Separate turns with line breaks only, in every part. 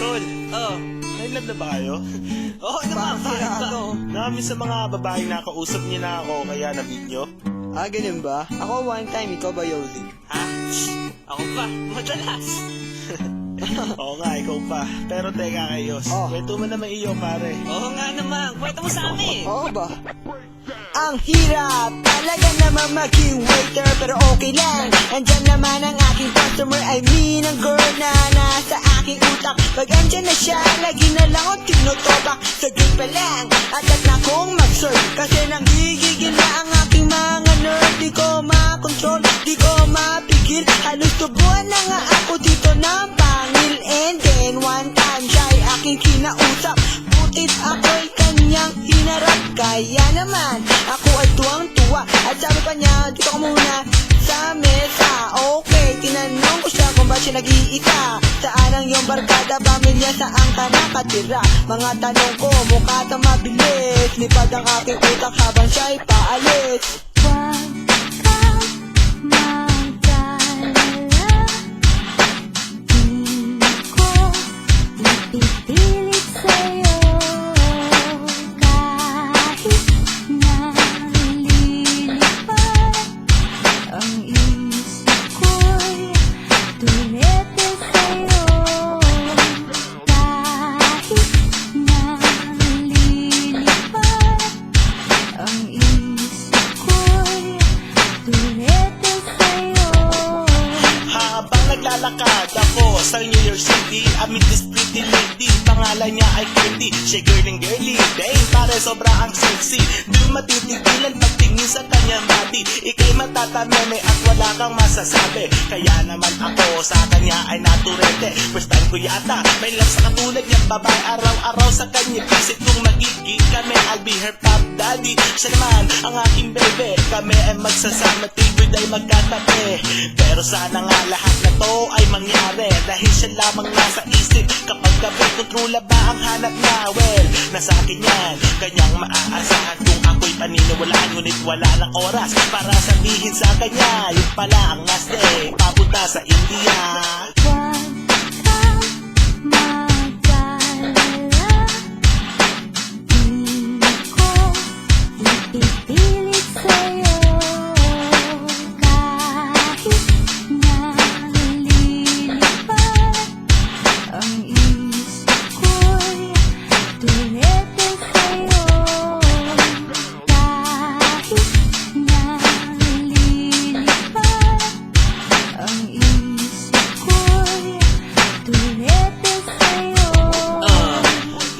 Tol,
Oh.
may love na ba kayo?
Oo naman, bakit ba?
Nami sa mga babaeng nakausap niyo na ako kaya na-meet nyo.
Ganun ba? Ako one time, ikaw ba Yoli?
Ha? Ako pa, madalas.
Oo nga, ikaw pa. Pero teka kayo, kwento mo naman iyo pare.
Oo nga naman, kwento mo sa amin.
Oo ba? Ang hirap talaga naman maging waiter, pero okay lang. Andyan naman ang aking customer, I mean ang girl na nasa aking utak. Pag andyan na siya, lagi na lang ako tinutobak. Sa gate pa lang, agad na akong mag-serve. Kasi nanggigigil na ang aking mga nerve. Di ko makontrol, di ko mapigil. Halos tubuan na nga ako dito ng pangil. And then one time siya'y aking kinausap. Butit ako'y kanyang hinarap. Kaya naman, ako ay tuwang-tuwa. At sabi pa niya, dito ka muna sa mesa. Okay, tinanong ko siya kung ba't siya nag-iika. Saan ang iyong barkada, pamilya, saan ka nakatira? Mga tanong ko, mukha tang mabilis. Lipad ang aking utak habang siya'y paalis.
Naglalakad ako sa New York City. I meet this pretty lady, pangalan niya ay Candy. Siya girling girly, dahil pare sobra ang sexy. Di matitigilan pagtingin sa kanyang body. Ika'y matatameme at wala kang masasabi. Kaya naman ako sa kanya ay naturete. First time ko yata may love sa katulad niyang babae. Araw-araw sa kanya visit kung magiging kami. I'll be her pop daddy. Siya naman ang aking baby. Kami ay magsasama, tigod ay magkatabi. Pero sana nga lahat na to ay mangyari dahil siya lamang nasa isip. Kapag gabi kontrola ba ang hanap na? Well, nasa akin yan, kanyang maaasahan. Kung ako'y paniniwalaan, ngunit wala ng oras para sabihin sa kanya. Yung pala ang last day, papunta sa India.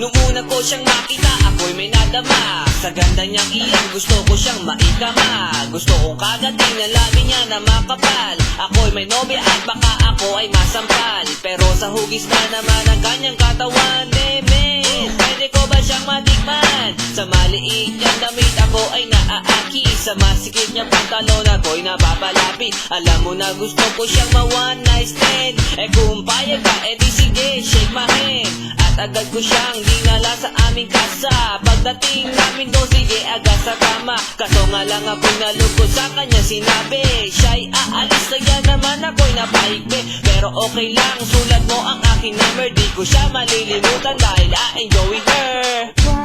Nung una ko siyang makita, ako'y may nadama. Sa ganda niyang iyan, gusto ko siyang maikama. Gusto kong kagating na labi niya na makapal. Ako'y may nobya at baka ako ay masampal. Pero sa hugis na naman ang kanyang katawan, men, pwede ko ba siyang matikman? Sa maliit niyang damit ako ay naaaki. Sa masikip niyang pantalon ako'y napapalapit. Alam mo na gusto ko siyang ma-one night stand. Kung payag ka, di sige, shake my hand. Agad ko siyang dinala sa aming kasa. Pagdating namin doon, sige agad sa kama. Kaso nga lang ako'y nalugod sa kanya sinabi. Siya'y aalis, kaya naman ako'y napaigbe. Pero okay lang, sulat mo ang aking number. Di ko siya malilimutan dahil I enjoy her.